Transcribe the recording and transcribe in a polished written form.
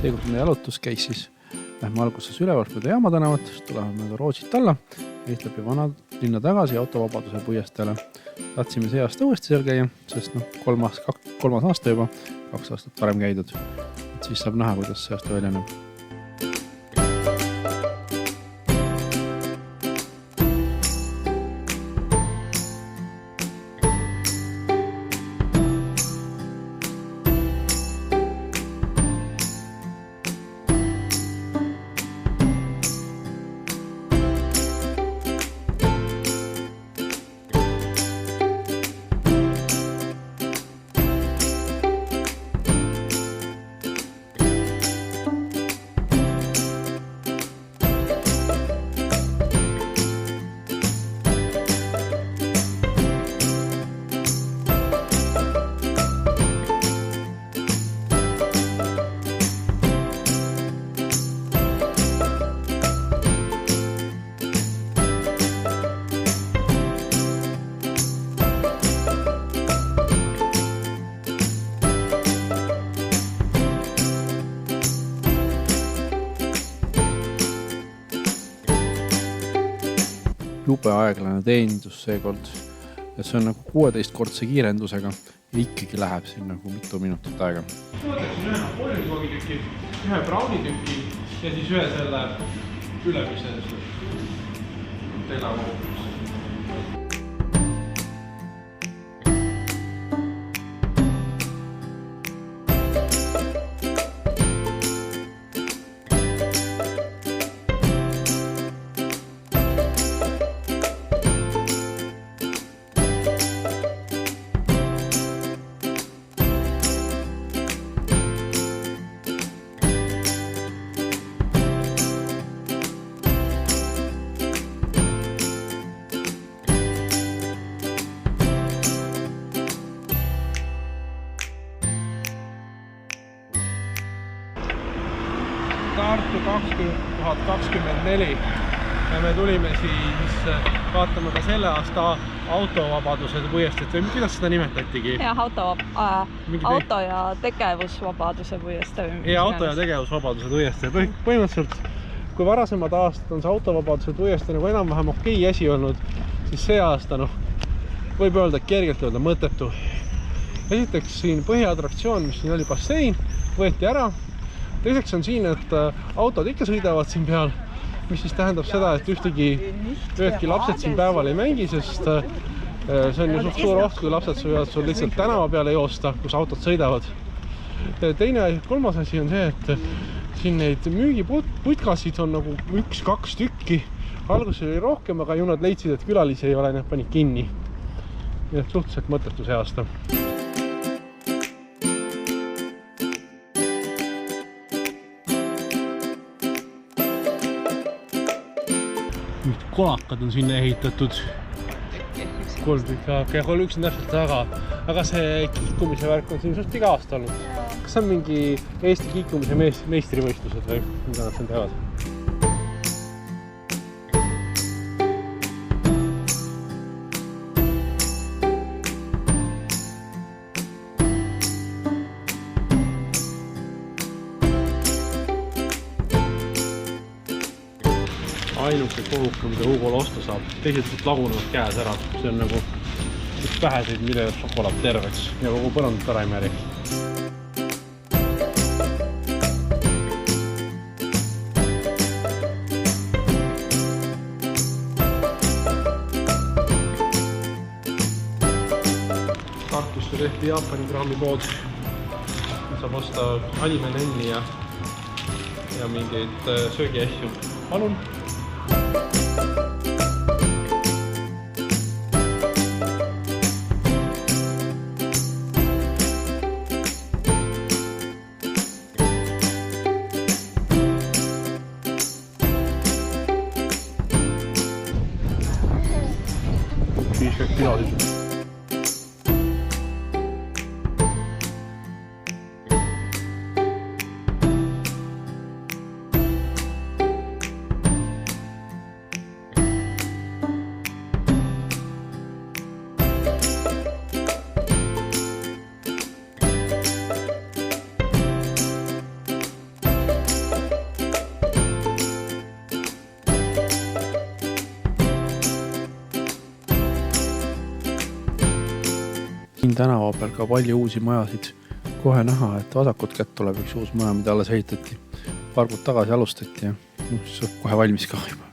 Seekord meie jalutuskäis siis lähme alguses ülevalt mööda Jaama tänavat, siis tuleme mööda Rootsit alla, eest läbi vana linna tagasi Autovabaduse puiesteele. Tahtsime see aasta uuesti seal käia, sest kolmas aasta juba, 2 aastat varem käidud. Et siis saab näha, kuidas see aasta välja näeb. Jube aeglane teenindus seekord, et see on nagu 16-kordse kiirendusega ja ikkagi läheb siin nagu mitu minutit aega. Võtaksin ühe napoleonikoogi tüki, ühe browni tüki ja siis ühe selle ülemise teelakogus. Tartu 2024 ja me tulime siis vaatama ka selle aasta Autovabaduse puiesteed või kuidas seda nimetatigi? Ja, auto ja tegevusvabaduse puieste. Ja auto ja tegevusvabaduse puieste. Põhimõtteliselt, kui varasemad aastad on see Autovabaduse puieste nagu enam-vähem okei asi olnud, siis see aasta võib öelda kergelt öelda mõttetu. Esiteks siin põhiatraktsioon, mis siin oli bassein, võeti ära. Teiseks on siin, et autod ikka sõidavad siin peal, mis siis tähendab seda, et ühtki lapsed siin päeval ei mängi, sest see on ju suur oht, kui lapsed võivad sul lihtsalt tänava peale joosta, kus autod sõidavad. Kolmas asi on see, et siin neid müügiputkasid on nagu 1-2 tükki. Alguses oli rohkem, aga ju nad leidsid, et külalisi ei ole, need panid kinni. Nii et suhteliselt mõttetu see aasta. Kolakad on sinna ehitatud. 3 tükki, üks on täpselt taga. Aga see kiikumise värk on siin suht iga aasta olnud. Kas on mingi Eesti kiikumise meistrivõistlused või mida nad siin teevad? Ainuke kohuka, mida Hugol osta saab, teised lagunevad käes ära. See on nagu üks väheseid, mille šokolaad terveks ja kogu põrandut ära ei määri. Tartusse tehti Jaapani kraamipood. Saab osta anime nenni ja mingeid söögiasju. Palun! Kilosid. siin tänava peal ka palju uusi majasid. Kohe näha, et vasakut kätt tuleb üks uus maja, mida alles ehitati. Paar kuud tagasi alustati ja kohe valmis ka juba.